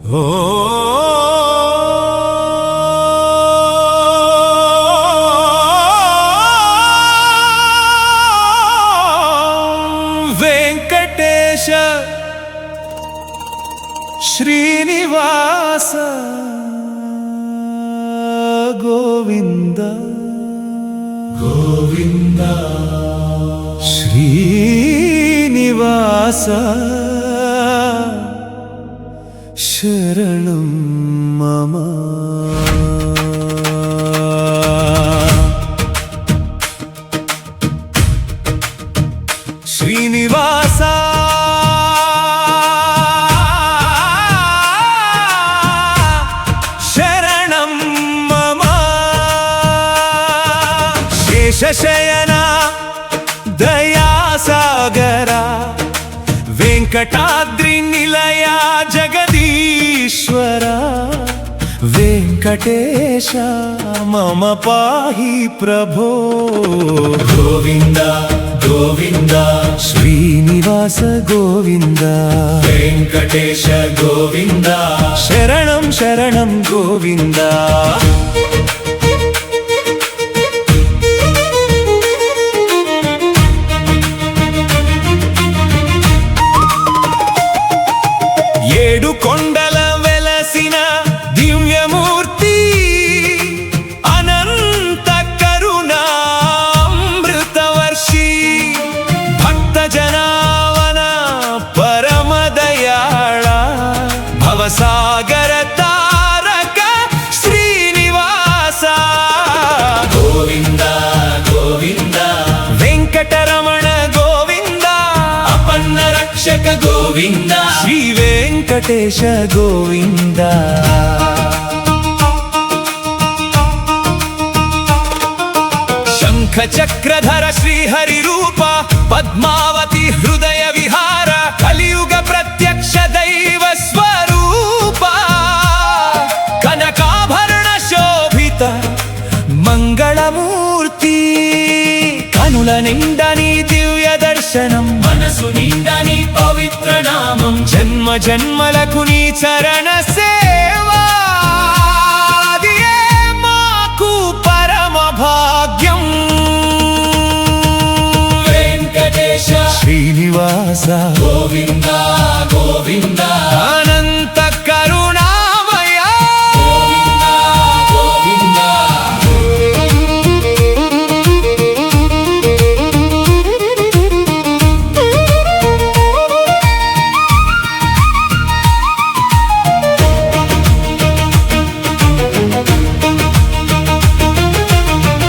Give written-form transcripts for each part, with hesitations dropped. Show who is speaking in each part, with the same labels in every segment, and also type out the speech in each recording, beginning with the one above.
Speaker 1: ఓ వెంకటేశ శ్రీనివాస గోవింద గోవింద శ్రీనివాస శరణం మమ శ్రీనివాస శరణం మమ శేషశయన దయాసాగర వెంకటాద్రి నిలయ జగదీశ్వర వెంకటేశ మమ పాహి ప్రభో
Speaker 2: గోవింద గోవింద
Speaker 1: శ్రీనివాస గోవింద
Speaker 2: వెంకటేశ గోవింద
Speaker 1: శరణం శరణం గోవింద ఏడు కొండల వెలసిన దివ్యమూర్తి అనంత కరుణామృతవర్షి భక్త జనావన పరమదయాళ భవసాగర తారక శ్రీనివాస
Speaker 2: గోవింద గోవింద
Speaker 1: వెంకటరమణ గోవింద
Speaker 2: అపన్న రక్షక గోవింద
Speaker 1: శ్రీ వెంకటేశ గోవింద శంఖ చక్రధర శ్రీహరి రూప పద్మావతి హృదయ విహార కలియుగ ప్రత్యక్ష దైవ స్వరూప కనకాభరణ శోభిత మంగళమూర్తి కనుల నిండని దివ్య దర్శనం
Speaker 2: మనసు నిండని పవిత్ర నామం
Speaker 1: జన్మ జన్మలకు నీ చరణ సేవా అదియే మాకు పరమ భాగ్యం
Speaker 2: వెంకటేశ
Speaker 1: శ్రీనివాస
Speaker 2: గోవింద గోవింద
Speaker 1: అనంత కరుణామయ
Speaker 2: గోవింద గోవింద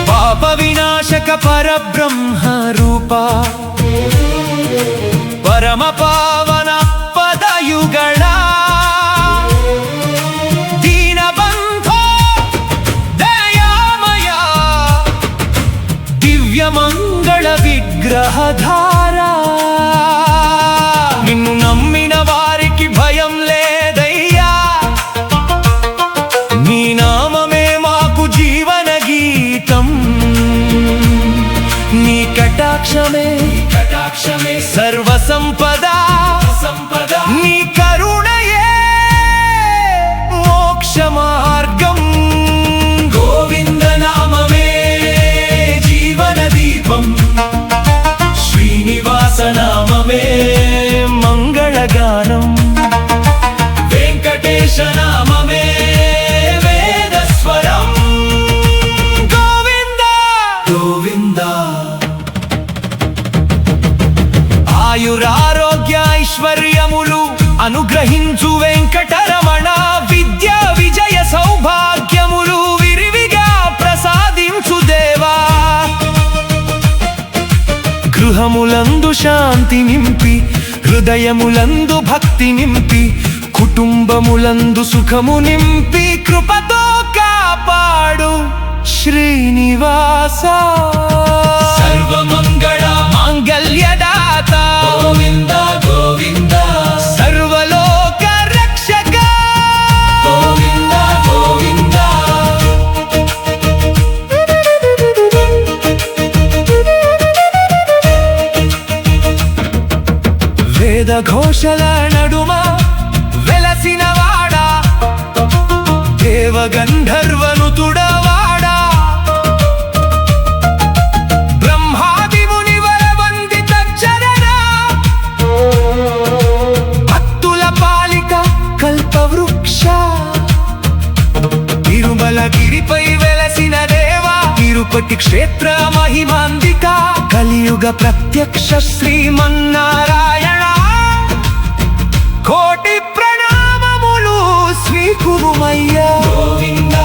Speaker 1: పాప వినాశక పరబ్రహ్మ రూప పరమ పావన పదయుగళ దీనబంధో దయామయ దివ్య మంగళ విగ్రహధార నిన్ను నమ్మిన వారికి భయం లేదయ్యా నీ నామమే మాకు జీవన గీతం నీ కటాక్షమే
Speaker 2: కటాక్షమే
Speaker 1: సర్వ సంపద
Speaker 2: సంపద
Speaker 1: నీ కరుణయే మోక్ష మార్గం
Speaker 2: గోవింద నామమే జీవన దీపం శ్రీనివాస నామమే
Speaker 1: మంగళగానం
Speaker 2: వెంకటేశ నామమే వేదస్వరం
Speaker 1: గోవింద
Speaker 2: గోవింద
Speaker 1: ఆయురారోగ్య ఐశ్వర్యములు అనుగ్రహించు వెంకటరమణ విద్యా విజయ సౌభాగ్యములు విరివిగా ప్రసాదించు దేవా గృహములందు శాంతి నింపి హృదయములందు భక్తి నింపి కుటుంబములందు సుఖము నింపి కృపతో కాపాడు శ్రీనివాస
Speaker 2: సర్వమంగళ
Speaker 1: మాంగళ్యదాత
Speaker 2: గోవింద గోవింద
Speaker 1: సర్వలోక రక్షక
Speaker 2: గోవింద గోవింద
Speaker 1: వేద ఘోషల నడుమ వెలసిన వాడా దేవగంధర్వనుతుడవాడా బ్రహ్మాది మునివర వందిత చరణ భక్తుల పాలిక కల్పవృక్ష తిరుమలగిరిపై వెలసిన దేవా తిరుపతి క్షేత్ర మహిమాందిక కలియుగ ప్రత్యక్ష శ్రీమన్నారాయణ కోటి ప్రణామములు స్వీకురుమయ్యా
Speaker 2: గోవింద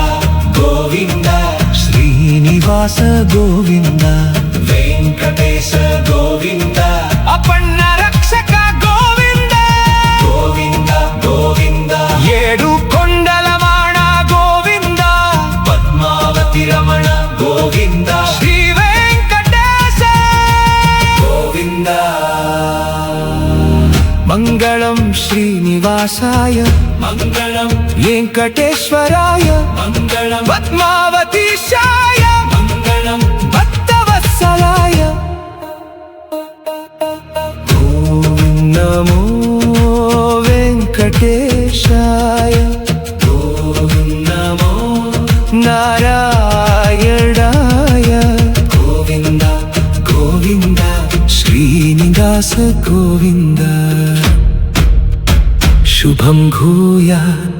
Speaker 2: గోవింద
Speaker 1: శ్రీనివాస గోవింద
Speaker 2: వెంకటేశ గోవింద
Speaker 1: అపన్న రక్షక గోవింద
Speaker 2: గోవింద గోవింద
Speaker 1: ఏడు కొండల మాణ గోవింద
Speaker 2: పద్మావతి రమణ గోవింద
Speaker 1: శ్రీ వెంకటేశ
Speaker 2: గోవింద
Speaker 1: మంగళం శ్రీనివాసాయ
Speaker 2: మంగళం
Speaker 1: వెంకటేశ్వరాయ
Speaker 2: మంగళం
Speaker 1: పద్మావతీశాయ
Speaker 2: మంగళం
Speaker 1: భక్తవత్సలాయ ఓం నమో వెంకటేశాయ
Speaker 2: ఓం నమో
Speaker 1: నారాయణాయ
Speaker 2: గోవింద గోవింద
Speaker 1: శ్రీనివాస గోవింద శుభం భూయాత్